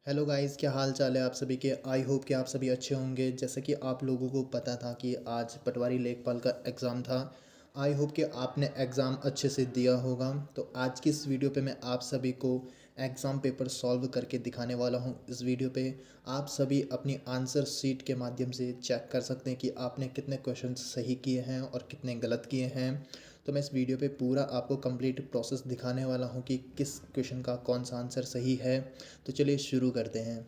Hello guys, क्या हाल चाल है आप सभी के। आई होप कि आप सभी अच्छे होंगे। जैसे कि आप लोगों को पता था कि आज पटवारी लेखपाल का एग्ज़ाम था। आई होप कि आपने एग्ज़ाम अच्छे से दिया होगा। तो आज की इस वीडियो पे मैं आप सभी को एग्ज़ाम पेपर सॉल्व करके दिखाने वाला हूँ। इस वीडियो पे आप सभी अपनी आंसर शीट के माध्यम से चेक कर सकते हैं कि आपने कितने क्वेश्चन सही किए हैं और कितने गलत किए हैं। तो मैं इस वीडियो पे पूरा आपको कंप्लीट प्रोसेस दिखाने वाला हूँ कि किस क्वेश्चन का कौन सा आंसर सही है। तो चलिए शुरू करते हैं।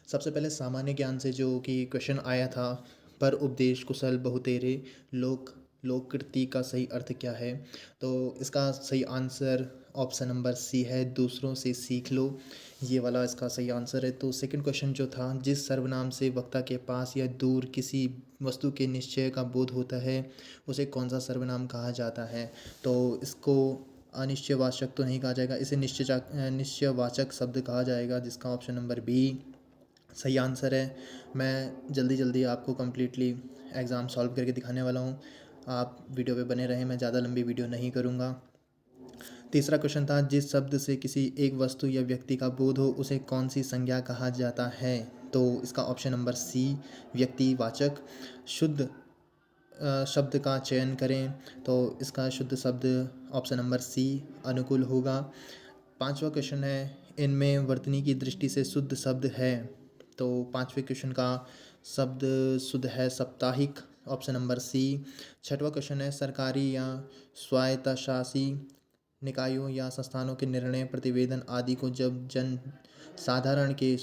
सबसे पहले सामान्य ज्ञान से जो कि क्वेश्चन आया था, पर उपदेश कुशल बहुतेरे लोक लोककृति का सही अर्थ क्या है। तो इसका सही आंसर ऑप्शन नंबर सी है, दूसरों से सीख लो। ये वाला इसका सही आंसर है। तो सेकंड क्वेश्चन जो था, जिस सर्वनाम से वक्ता के पास या दूर किसी वस्तु के निश्चय का बोध होता है उसे कौन सा सर्वनाम कहा जाता है। तो इसको अनिश्चयवाचक तो नहीं कहा जाएगा, इसे निश्चयवाचक शब्द कहा जाएगा, जिसका ऑप्शन नंबर बी सही आंसर है। मैं जल्दी जल्दी आपको कम्प्लीटली एग्ज़ाम सॉल्व करके दिखाने वाला हूँ। आप वीडियो पे बने रहें, मैं ज़्यादा लंबी वीडियो नहीं करूँगा। तीसरा क्वेश्चन था, जिस शब्द से किसी एक वस्तु या व्यक्ति का बोध हो उसे कौन सी संज्ञा कहा जाता है। तो इसका ऑप्शन नंबर सी व्यक्तिवाचक। शुद्ध शब्द का चयन करें। तो इसका शुद्ध शब्द ऑप्शन नंबर सी अनुकूल होगा। पांचवा क्वेश्चन है, इनमें वर्तनी की दृष्टि से शुद्ध शब्द है। तो पांचवें क्वेश्चन का शब्द शुद्ध है साप्ताहिक, ऑप्शन नंबर सी। छठवा क्वेश्चन है, सरकारी या स्वायत्तशासी निकायों या संस्थानों के निर्णय प्रतिवेदन आदि को जब जन साधारण के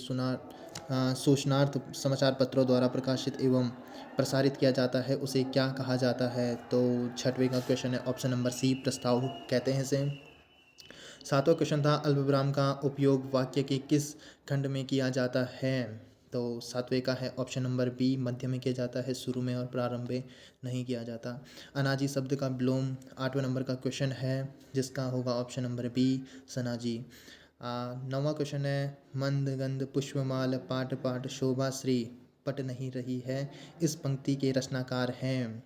सूचनार्थ समाचार पत्रों द्वारा प्रकाशित एवं प्रसारित किया जाता है उसे क्या कहा जाता है। तो छठवें का क्वेश्चन है ऑप्शन नंबर सी प्रस्ताव कहते हैं इसे। सातवां क्वेश्चन था, अल्पविराम का उपयोग वाक्य के किस खंड में किया जाता है। तो सातवें का है ऑप्शन नंबर बी मध्य में किया जाता है, शुरू में और प्रारंभ में नहीं किया जाता। अनाजी शब्द का विलोम आठवें नंबर का क्वेश्चन है, जिसका होगा ऑप्शन नंबर बी सनाजी। नौवां क्वेश्चन है, मंद गंध पुष्पमाल पाट पाट शोभा श्री पट नहीं रही है, इस पंक्ति के रचनाकार हैं।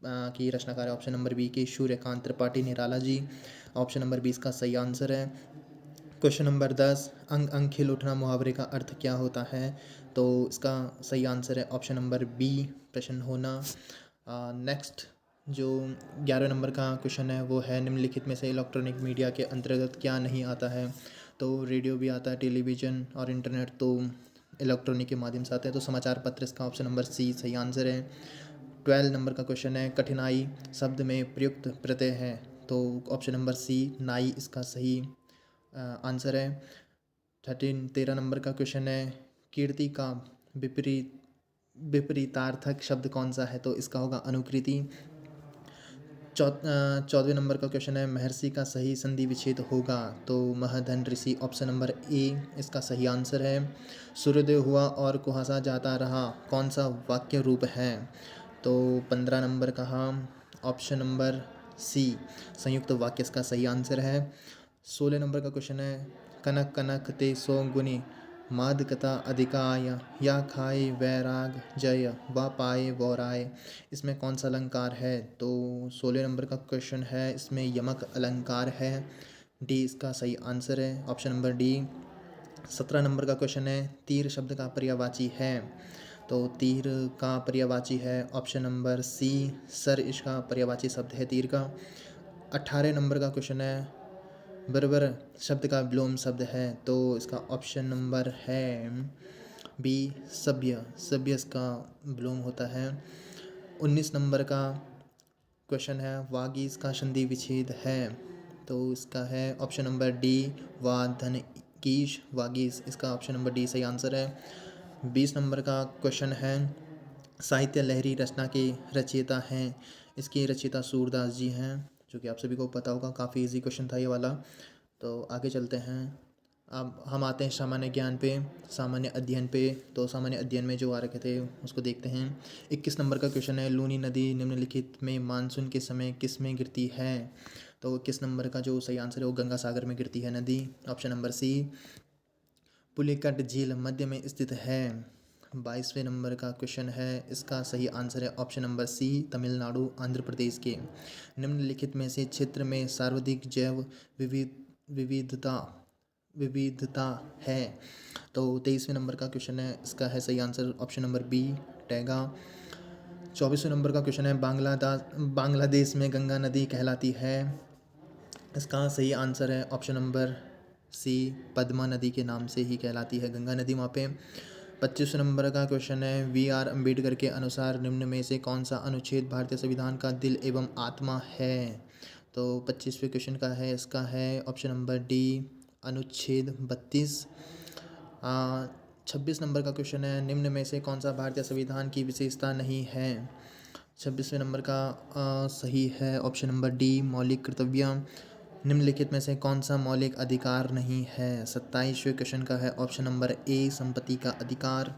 की रचनाकार है ऑप्शन नंबर बी के सूर्यकांत त्रिपाठी निराला जी। ऑप्शन नंबर 20 का सही आंसर है। क्वेश्चन नंबर 10, अंग अंग खिल उठना मुहावरे का अर्थ क्या होता है। तो इसका सही आंसर है ऑप्शन नंबर बी प्रश्न होना। नेक्स्ट जो 11 नंबर का क्वेश्चन है वो है, निम्नलिखित में से इलेक्ट्रॉनिक मीडिया के अंतर्गत क्या नहीं आता है। तो रेडियो भी आता है, टेलीविज़न और इंटरनेट तो इलेक्ट्रॉनिक के माध्यम से आते हैं। तो समाचार पत्र इसका ऑप्शन नंबर सी सही आंसर है। 12 नंबर का क्वेश्चन है, कठिनाई शब्द में प्रयुक्त प्रत्यय है। तो ऑप्शन नंबर सी नाई इसका सही आंसर है। 13 नंबर का क्वेश्चन है, कीर्ति का विपरीत विपरीतार्थक शब्द कौन सा है। तो इसका होगा अनुकृति। 14वें नंबर का क्वेश्चन है, महर्षि का सही संधि विच्छेद होगा। तो महधन ऋषि, ऑप्शन नंबर ए इसका सही आंसर है। सूर्योदय हुआ और कुहासा जाता रहा कौन सा वाक्य रूप है। तो 15 नंबर का ऑप्शन नंबर सी संयुक्त वाक्य इसका सही आंसर है। 16 नंबर का क्वेश्चन है, कनक कनक ते सो गुनी मादकता अधिकाय या खाए वैराग जय व पाए वौराय, इसमें कौन सा अलंकार है। तो 16 नंबर का क्वेश्चन है, इसमें यमक अलंकार है। डी इसका सही आंसर है, ऑप्शन नंबर डी। 17 नंबर का क्वेश्चन है, तीर शब्द का पर्यायवाची है। तो तीर का पर्यायवाची है ऑप्शन नंबर सी सर, इसका पर्यायवाची शब्द है तीर का। 18 नंबर का क्वेश्चन है, बर्बर शब्द का विलोम शब्द है। तो इसका ऑप्शन नंबर है बी सभ्य, सभ्य इसका विलोम होता है। 19 नंबर का क्वेश्चन है, वागीश का संधि विच्छेद है। तो इसका है ऑप्शन नंबर डी वाधनकीश वागीश, इसका ऑप्शन नंबर डी सही आंसर है। 20 नंबर का क्वेश्चन है, साहित्य लहरी रचना के रचयिता हैं। इसके रचयिता सूरदास जी हैं, जो कि आप सभी को पता होगा। काफ़ी इजी क्वेश्चन था ये वाला। तो आगे चलते हैं। अब हम आते हैं सामान्य ज्ञान पे, सामान्य अध्ययन पे। तो सामान्य अध्ययन में जो आ रखे थे उसको देखते हैं। 21 नंबर का क्वेश्चन है, लूनी नदी निम्नलिखित में मानसून के समय किस में गिरती है। तो 21 नंबर का जो सही आंसर है वो गंगा सागर में गिरती है नदी, ऑप्शन नंबर सी। पुलिकट झील मध्य में स्थित है। 22वें नंबर का क्वेश्चन है, इसका सही आंसर है option number C Tamil Nadu Andhra Pradesh के। निम्नलिखित में से क्षेत्र में सर्वाधिक जैव विविधता विविधता है। तो 23वें नंबर का क्वेश्चन है, इसका है सही answer option number B, taiga. 24वें नंबर का क्वेश्चन है, बांग्लादेश में गंगा नदी कहलाती है। इसका सही आंसर है ऑप्शन नंबर सी, पद्मा नदी के नाम से ही कहलाती है गंगा नदी वहाँ पे। 25 नंबर का क्वेश्चन है, वी आर अम्बेडकर के अनुसार निम्न में से कौन सा अनुच्छेद भारतीय संविधान का दिल एवं आत्मा है। तो 25वें क्वेश्चन का है, इसका है ऑप्शन नंबर डी, अनुच्छेद 32। 26 नंबर का क्वेश्चन है, निम्न में से कौन सा भारतीय संविधान की विशेषता नहीं है। 26वें नंबर का सही है ऑप्शन नंबर डी, मौलिक कर्तव्य। निम्नलिखित में से कौन सा मौलिक अधिकार नहीं है। 27वें क्वेश्चन का है ऑप्शन नंबर ए, संपत्ति का अधिकार।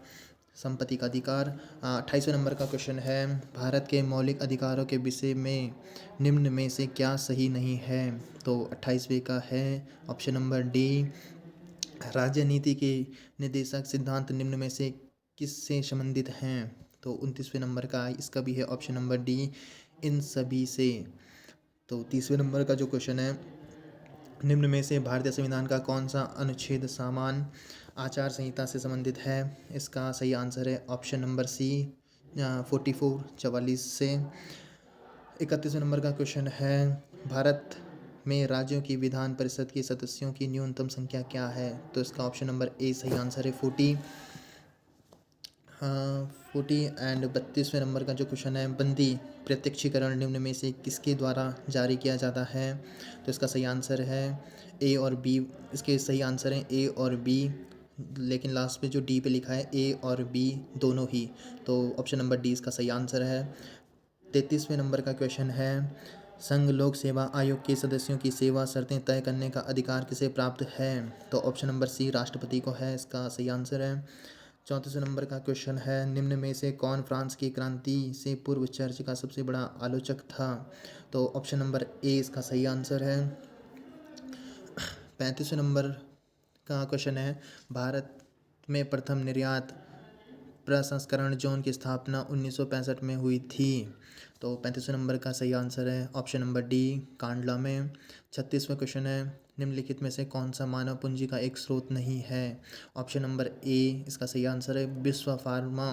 28वें नंबर का क्वेश्चन है, भारत के मौलिक अधिकारों के विषय में निम्न में से क्या सही नहीं है। तो 28वें का है ऑप्शन नंबर डी, राजनीति के निर्देशक सिद्धांत निम्न में से किससे संबंधित हैं। तो 29वें नंबर का इसका भी है ऑप्शन नंबर डी, इन सभी से। तो 30वें नंबर का जो क्वेश्चन है, निम्न में से भारतीय संविधान का कौन सा अनुच्छेद सामान्य आचार संहिता से संबंधित है। इसका सही आंसर है ऑप्शन नंबर सी, 44 से। 31वें नंबर का क्वेश्चन है, भारत में राज्यों की विधान परिषद के सदस्यों की न्यूनतम संख्या क्या है। तो इसका ऑप्शन नंबर ए सही आंसर है 40। 40 एंड 32वें नंबर का जो क्वेश्चन है, बंदी प्रत्यक्षीकरण निम्न में से किसके द्वारा जारी किया जाता है। तो इसका सही आंसर है ए और बी। इसके सही आंसर हैं ए और बी, लेकिन लास्ट में जो डी पे लिखा है ए और बी दोनों ही। तो ऑप्शन नंबर डी इसका सही आंसर है। 33वें नंबर का क्वेश्चन है, संघ लोक सेवा आयोग के सदस्यों की सेवा शर्तें तय करने का अधिकार किसे प्राप्त है। तो ऑप्शन नंबर सी, राष्ट्रपति को है। इसका सही आंसर है। 34वें नंबर का क्वेश्चन है, निम्न में से कौन फ्रांस की क्रांति से पूर्व चर्च का सबसे बड़ा आलोचक था। तो ऑप्शन नंबर ए इसका सही आंसर है। 35वें नंबर का क्वेश्चन है, भारत में प्रथम निर्यात प्रसंस्करण जोन की स्थापना 1965 में हुई थी। तो 35वें नंबर का सही आंसर है ऑप्शन नंबर डी, कांडला में। 36वां क्वेश्चन है, निम्नलिखित में से कौन सा मानव पूंजी का एक स्रोत नहीं है। ऑप्शन नंबर ए इसका सही आंसर है। विश्व फार्मा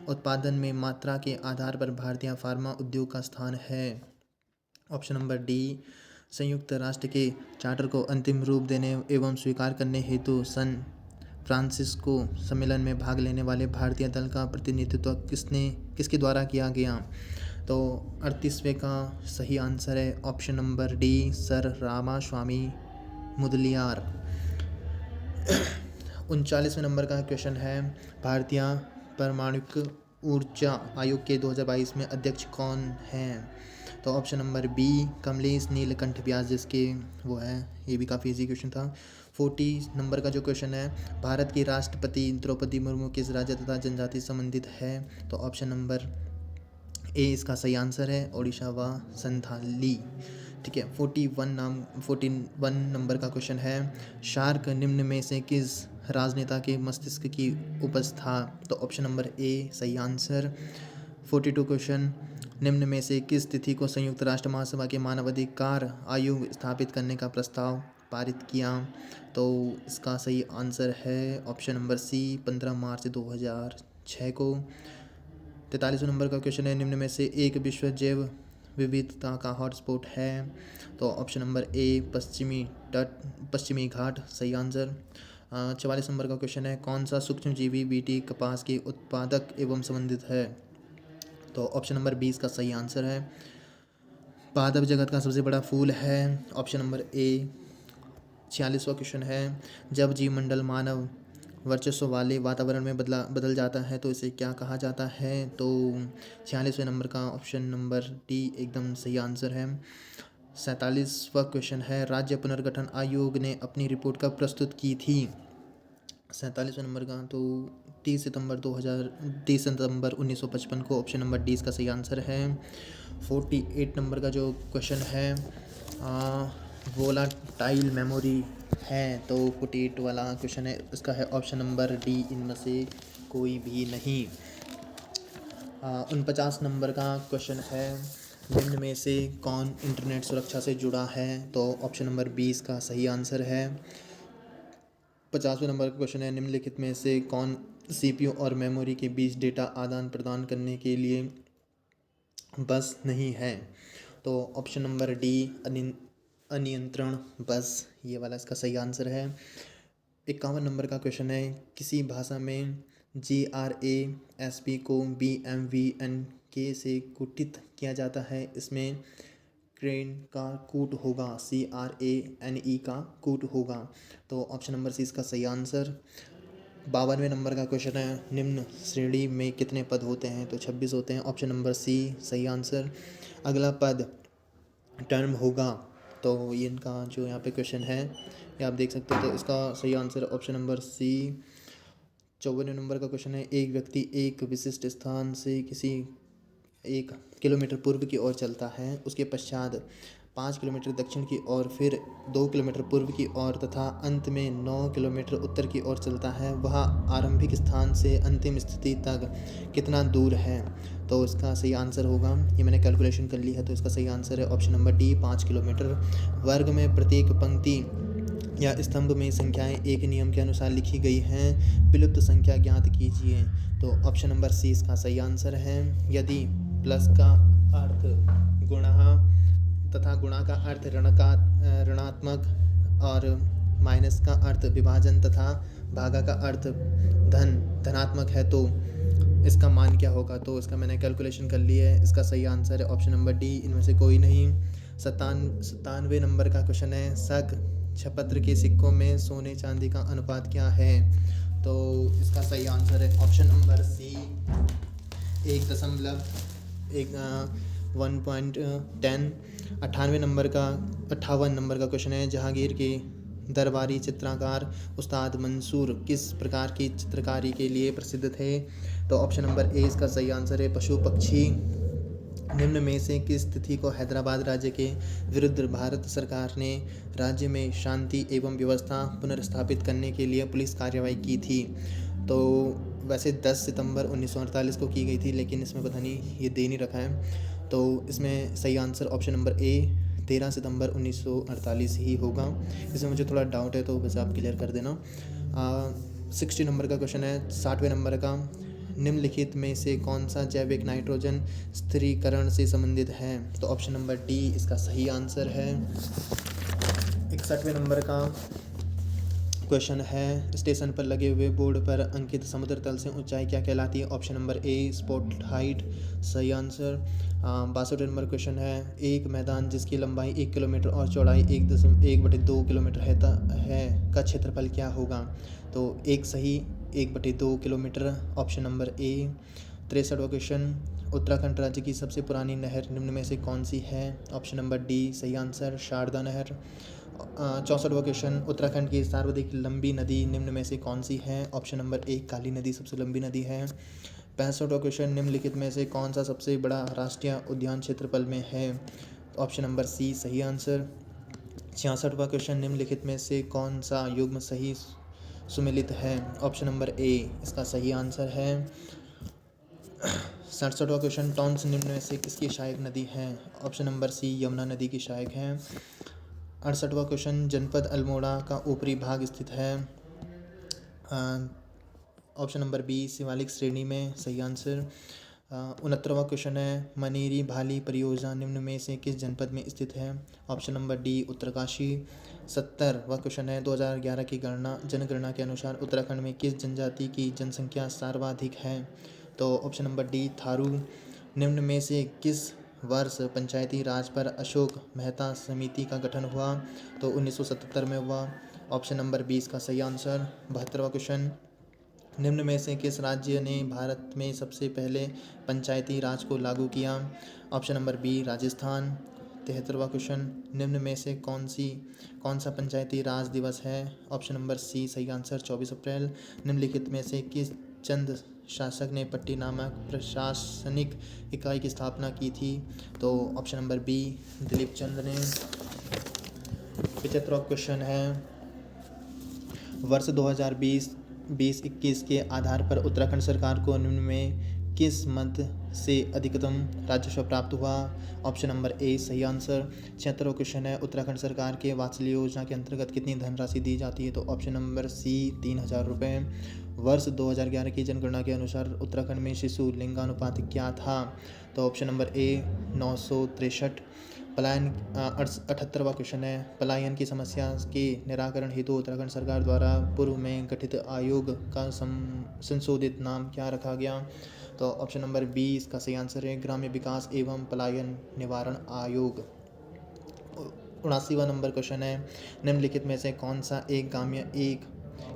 उत्पादन में मात्रा के आधार पर भारतीय फार्मा उद्योग का स्थान है। ऑप्शन नंबर डी, संयुक्त राष्ट्र के चार्टर को अंतिम रूप देने एवं स्वीकार करने हेतु सन फ्रांसिस्को सम्मेलन में भाग लेने वाले भारतीय दल का प्रतिनिधित्व किसके द्वारा किया गया। तो 38वें का सही आंसर है option number D, sir Ramaswami Mudaliar. 39वें नंबर का क्वेश्चन है, भारतीय परमाणु ऊर्जा आयोग के 2022 में अध्यक्ष कौन हैं। तो option number B, Kamlesh Neelkanth Vyas, जिसके वो है। ये भी काफ़ी इजी क्वेश्चन था। 40 नंबर का जो क्वेश्चन है, भारत की राष्ट्रपति द्रौपदी मुर्मू किस राज्य तथा जनजाति संबंधित है। तो ऑप्शन नंबर ए इसका सही आंसर है, ओडिशा व संथाली। ठीक है। 41 नंबर का क्वेश्चन है, शार्क निम्न में से किस राजनेता के मस्तिष्क की उपज था। तो ऑप्शन नंबर ए सही आंसर। 42 क्वेश्चन, निम्न में से किस तिथि को संयुक्त राष्ट्र महासभा के मानवाधिकार आयोग स्थापित करने का प्रस्ताव पारित किया। तो इसका सही आंसर है ऑप्शन नंबर सी, 15 मार्च 2006 को। 43वें नंबर का क्वेश्चन है, निम्न में से एक विश्व जैव विविधता का हॉटस्पॉट है। तो ऑप्शन नंबर ए, पश्चिमी घाट सही आंसर। 44 नंबर का क्वेश्चन है, कौन सा सूक्ष्मजीवी बीटी कपास के उत्पादक एवं संबंधित है। तो ऑप्शन नंबर 20 का सही आंसर है। पादप जगत का सबसे बड़ा फूल है, ऑप्शन नंबर ए। 46वां क्वेश्चन है, जब जीवमंडल मानव वर्चस्व वाले वातावरण में बदल जाता है तो इसे क्या कहा जाता है। तो 46वें नंबर का ऑप्शन नंबर डी एकदम सही आंसर है। 47वां क्वेश्चन है, राज्य पुनर्गठन आयोग ने अपनी रिपोर्ट कब प्रस्तुत की थी। 47वें नंबर का तो 30 सितंबर 1955 को। ऑप्शन नंबर डी इसका सही आंसर है। 48 नंबर का जो क्वेश्चन है, वोलाटाइल मेमोरी है। तो 48 वाला क्वेश्चन है, इसका है ऑप्शन नंबर डी, इनमें से कोई भी नहीं। 49 नंबर का क्वेश्चन है, निम्न में से कौन इंटरनेट सुरक्षा से जुड़ा है। तो ऑप्शन नंबर 20 का सही आंसर है। 50वें नंबर का क्वेश्चन है, निम्नलिखित में से कौन सीपीयू और मेमोरी के बीच डेटा आदान प्रदान करने के लिए बस नहीं है? तो ऑप्शन नंबर डी अनियंत्रण बस, ये वाला इसका सही आंसर है। 51 नंबर का क्वेश्चन है, किसी भाषा में GRASP को BMVNK से कुटित किया जाता है, इसमें क्रेन का कूट होगा, CRANE का कूट होगा। तो ऑप्शन नंबर सी इसका सही आंसर। 52वें नंबर का क्वेश्चन है, निम्न श्रेणी में कितने पद होते हैं? तो 26 होते हैं, ऑप्शन नंबर सी सही आंसर। अगला पद टर्म होगा, तो ये इनका जो यहाँ पे क्वेश्चन है ये आप देख सकते हो, तो इसका सही आंसर ऑप्शन नंबर सी। 54वें नंबर का क्वेश्चन है, एक व्यक्ति एक विशिष्ट स्थान से किसी 1 किलोमीटर पूर्व की ओर चलता है, उसके पश्चात 5 किलोमीटर दक्षिण की ओर, फिर 2 किलोमीटर पूर्व की ओर तथा अंत में 9 किलोमीटर उत्तर की ओर चलता है। वह आरंभिक स्थान से अंतिम स्थिति तक कितना दूर है? तो इसका सही आंसर होगा, ये मैंने कैलकुलेशन कर ली है, तो इसका सही आंसर है ऑप्शन नंबर डी 5 किलोमीटर। वर्ग में प्रत्येक पंक्ति या स्तंभ में संख्याएं एक नियम के अनुसार लिखी गई हैं, विलुप्त संख्या ज्ञात कीजिए। तो ऑप्शन नंबर सी इसका सही आंसर है। यदि प्लस का अर्थ गुणा तथा गुणा का अर्थ ऋणात्मक और माइनस का अर्थ विभाजन तथा भागा का अर्थ धनात्मक है, तो इसका मान क्या होगा? तो इसका मैंने कैलकुलेशन कर ली है, इसका सही आंसर है ऑप्शन नंबर डी, इनमें से कोई नहीं। 97वें नंबर का क्वेश्चन है, शक छपत्र के सिक्कों में सोने चांदी का अनुपात क्या है? तो इसका सही आंसर है ऑप्शन नंबर सी 1.10। 58 नंबर का क्वेश्चन है, जहांगीर के दरबारी चित्रकार उस्ताद मंसूर किस प्रकार की चित्रकारी के लिए प्रसिद्ध थे? तो ऑप्शन नंबर ए इसका सही आंसर है, पशु पक्षी। निम्न में से किस तिथि को हैदराबाद राज्य के विरुद्ध भारत सरकार ने राज्य में शांति एवं व्यवस्था पुनर्स्थापित करने के लिए पुलिस कार्रवाई की थी? तो वैसे 10 सितंबर 1948 को की गई थी, लेकिन इसमें पता नहीं ये दे नहीं रखा है, तो इसमें सही आंसर ऑप्शन नंबर ए 13 सितंबर 1948 ही होगा। इसमें मुझे थोड़ा डाउट है, तो बस आप क्लियर कर देना। 60 नंबर का क्वेश्चन है, 60वें नंबर का, निम्नलिखित में से कौन सा जैविक नाइट्रोजन स्थिरीकरण से संबंधित है? तो ऑप्शन नंबर डी इसका सही आंसर है। 61वें नंबर का क्वेश्चन है, स्टेशन पर लगे हुए बोर्ड पर अंकित समुद्र तल से ऊंचाई क्या कहलाती है? ऑप्शन नंबर ए स्पॉट हाइट, सही आंसर। 62वें नंबर क्वेश्चन है, एक मैदान जिसकी लंबाई 1 किलोमीटर और चौड़ाई 1.2 किलोमीटर है का क्षेत्रफल क्या होगा? तो एक सही 1/2 किलोमीटर, ऑप्शन नंबर ए। 63वां क्वेश्चन, उत्तराखंड राज्य की सबसे पुरानी नहर निम्न में से कौन सी है? ऑप्शन नंबर डी सही आंसर, शारदा नहर। 64वां क्वेश्चन, उत्तराखंड की सर्वाधिक लंबी नदी निम्न में से कौन सी है? ऑप्शन नंबर ए काली नदी सबसे लंबी नदी है। 65वां क्वेश्चन, निम्नलिखित में से कौन सा सबसे बड़ा राष्ट्रीय उद्यान क्षेत्रफल में है? ऑप्शन नंबर सी सही आंसर। 66वां क्वेश्चन, निम्नलिखित में से कौन सा युग्म सही सुमेलित है? ऑप्शन नंबर ए इसका सही आंसर है। 67वां क्वेश्चन, टॉन्स निम्न में से किसकी सहायक नदी है? ऑप्शन नंबर सी यमुना नदी की सहायक है। 68वां क्वेश्चन, जनपद अल्मोड़ा का ऊपरी भाग स्थित है? ऑप्शन नंबर बी शिवालिक श्रेणी में, सही आंसर। 69वां क्वेश्चन है, मनेरी भाली परियोजना निम्न में से किस जनपद में स्थित है? Option number D Uttarkashi. 70वां क्वेश्चन है, 2011 की जनगणना के अनुसार उत्तराखंड में किस जनजाति की जनसंख्या सर्वाधिक है? तो ऑप्शन नंबर डी थारू। निम्न में से किस वर्ष पंचायती राज पर अशोक मेहता समिति का गठन हुआ? तो 1977 में हुआ, ऑप्शन नंबर 20 का सही आंसर। 72वां क्वेश्चन, निम्न में से किस राज्य ने भारत में सबसे पहले पंचायती राज को लागू किया? Option number B Rajasthan. 73वां क्वेश्चन, निम्न में से कौन सा पंचायती राज दिवस है? ऑप्शन नंबर सी सही आंसर 24 अप्रैल। निम्नलिखित में से किस चंद शासक ने पट्टी नामक प्रशासनिक इकाई की स्थापना की थी? तो ऑप्शन नंबर बी दिलीप चंद ने। 75वां क्वेश्चन है, वर्ष 2020-21 के आधार पर उत्तराखंड सरकार को निम्न में किस मध्य से अधिकतम राजस्व प्राप्त हुआ? ऑप्शन नंबर ए सही आंसर। 76वां क्वेश्चन है, उत्तराखंड सरकार के वात्सल्य योजना के अंतर्गत कितनी धनराशि दी जाती है? तो ऑप्शन नंबर सी 3000 रुपये। वर्ष 2011 की जनगणना के अनुसार उत्तराखंड में शिशु लिंगानुपात क्या था? तो ऑप्शन नंबर ए 963। पलायन 78वां क्वेश्चन है, पलायन की समस्या के निराकरण हेतु उत्तराखंड सरकार द्वारा पूर्व में गठित आयोग का संशोधित नाम क्या रखा गया? तो ऑप्शन नंबर बी इसका सही आंसर है, ग्राम्य विकास एवं पलायन निवारण आयोग। 79वां नंबर क्वेश्चन है, निम्नलिखित में से कौन सा एक ग्राम्य एक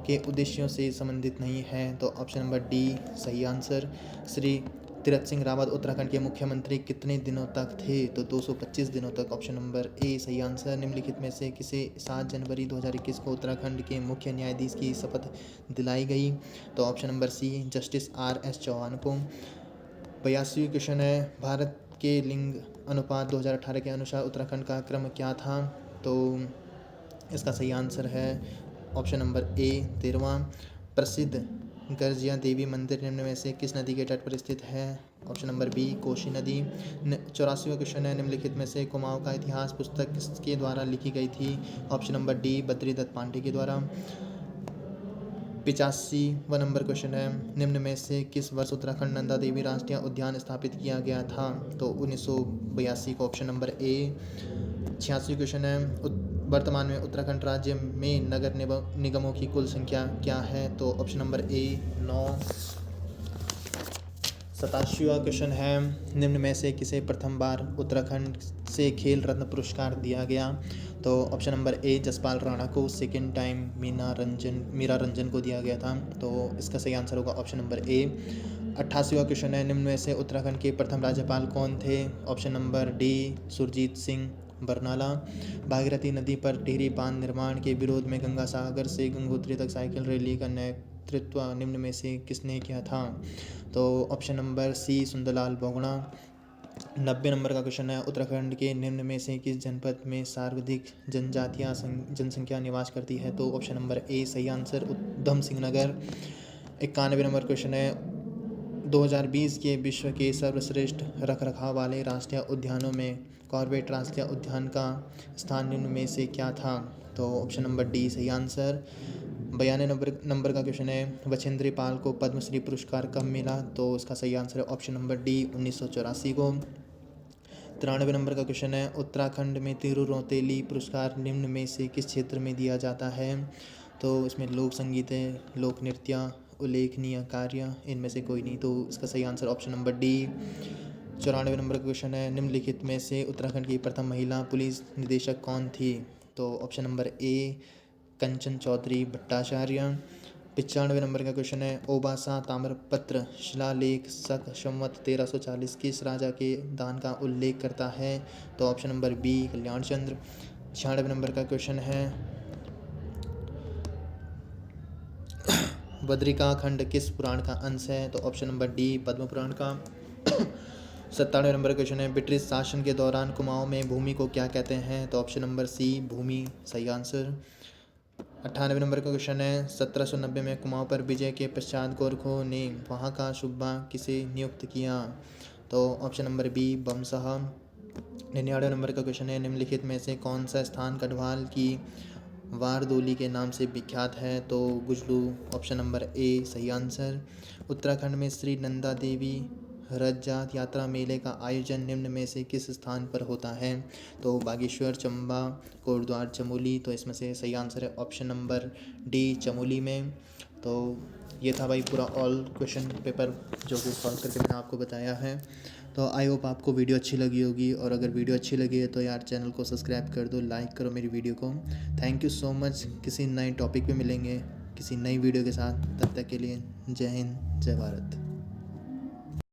के उद्देश्यों से संबंधित नहीं है? तो ऑप्शन नंबर डी सही आंसर। श्री तीरथ सिंह रावत उत्तराखंड के मुख्यमंत्री कितने दिनों तक थे? तो 225 दिनों तक। ऑप्शन नंबर ए सही आंसर। निम्नलिखित में से किसे 7 जनवरी 2021 को उत्तराखंड के मुख्य न्यायाधीश की शपथ दिलाई गई? तो option number C justice RS Chauhan को। 82वां क्वेश्चन है, भारत के लिंग अनुपात 2018 के अनुसार उत्तराखंड का क्रम क्या था? तो इसका सही आंसर है ऑप्शन नंबर ए 13वां। प्रसिद्ध गर्जिया देवी मंदिर निम्न में से किस नदी के तट पर स्थित है? ऑप्शन नंबर बी कोशी नदी। 84वां क्वेश्चन है, निम्नलिखित में से कुमाऊं का इतिहास पुस्तक किसके द्वारा लिखी गई थी? Option number D Badridatt Pande के द्वारा। 85वां नंबर क्वेश्चन है, निम्न में से किस वर्ष उत्तराखंड नंदा देवी राष्ट्रीय उद्यान स्थापित किया गया था? तो 1982 को। Option number A. 86वां क्वेश्चन है, वर्तमान में उत्तराखंड राज्य में नगर निगमों की कुल संख्या क्या है? तो ऑप्शन नंबर ए 9। 87वां क्वेश्चन है, निम्न में से किसे प्रथम बार उत्तराखंड से खेल रत्न पुरस्कार दिया गया? तो option number A Jaspal Rana को। सेकेंड टाइम मीरा रंजन को दिया गया था। तो इसका सही आंसर होगा ऑप्शन नंबर ए। 88वां क्वेश्चन है, निम्न में से उत्तराखंड के प्रथम राज्यपाल कौन थे? Option number D Surjit Singh Barnala. Bhagirathi नदी पर टिहरी बांध निर्माण के विरोध में गंगा सागर से गंगोत्री तक साइकिल रैली का नेतृत्व निम्न में से किसने किया था? तो ऑप्शन नंबर सी सुंदरलाल बोगड़ा। 90 नंबर का क्वेश्चन है, उत्तराखंड के निम्न में से किस जनपद में सर्वाधिक जनसंख्या निवास करती है? तो ऑप्शन नंबर ए सही answer Udham Singh Nagar. 91 number question है, 2020 के विश्व के सर्वश्रेष्ठ रखरखाव वाले राष्ट्रीय उद्यानों में कॉर्बेट राष्ट्रीय उद्यान का स्थान निम्न में से क्या था? तो ऑप्शन नंबर डी सही आंसर। 92 नंबर का क्वेश्चन है, बछेंद्री पाल को पद्मश्री पुरस्कार कब मिला? तो इसका सही आंसर है ऑप्शन नंबर डी 1984 को। 93 नंबर का क्वेश्चन है, उत्तराखंड में तिरु रौतेली पुरस्कार निम्न में से किस क्षेत्र में दिया जाता है? तो इसमें लोक संगीत है, लोक नृत्य, उल्लेखनीय कार्य, इनमें से कोई नहीं। तो इसका सही answer option number D. 94 number का क्वेश्चन है, निम्नलिखित में से उत्तराखंड की प्रथम महिला पुलिस निदेशक कौन थी? तो option number A Kanchan Chaudhary Bhattacharya. 95 नंबर का क्वेश्चन है, ओबासा ताम्रपत्र शिलालेख शक संवत 1340 किस राजा के दान का उल्लेख करता है? तो ऑप्शन नंबर बी कल्याण चंद्र। 96 नंबर का क्वेश्चन है, बद्रिका खंड किस पुराण का अंश है? तो option number D Padma Purana का। 97 नंबर क्वेश्चन है, ब्रिटिश शासन के दौरान कुमाऊं में भूमि को क्या कहते हैं? तो ऑप्शन नंबर सी भूमि सही आंसर। 98 नंबर का क्वेश्चन है, 1790 में कुमाऊं पर विजय के पश्चात गोरखों ने वहां का सूबा किसे नियुक्त किया? तो ऑप्शन नंबर बी बमशाह। 99 नंबर का क्वेश्चन है, निम्नलिखित में से कौन सा स्थान गढ़वाल की वारदोली के नाम से विख्यात है? तो गुजलू। ऑप्शन नंबर ए सही आंसर। उत्तराखंड में श्री नंदा देवी रथ यात्रा मेले का आयोजन निम्न में से किस स्थान पर होता है? तो बागेश्वर, चंबा, कोटद्वार, चमोली। तो इसमें से सही आंसर है ऑप्शन नंबर डी चमोली में। तो ये था भाई पूरा ऑल क्वेश्चन पेपर जो कि सॉल्व करके मैंने आपको बताया है। तो आई होप आपको वीडियो अच्छी लगी होगी, और अगर वीडियो अच्छी लगी है तो यार चैनल को सब्सक्राइब कर दो, लाइक करो मेरी वीडियो को। Thank you so much. किसी नए टॉपिक पे मिलेंगे किसी नई वीडियो के साथ, तब तक के लिए जय हिंद जय भारत।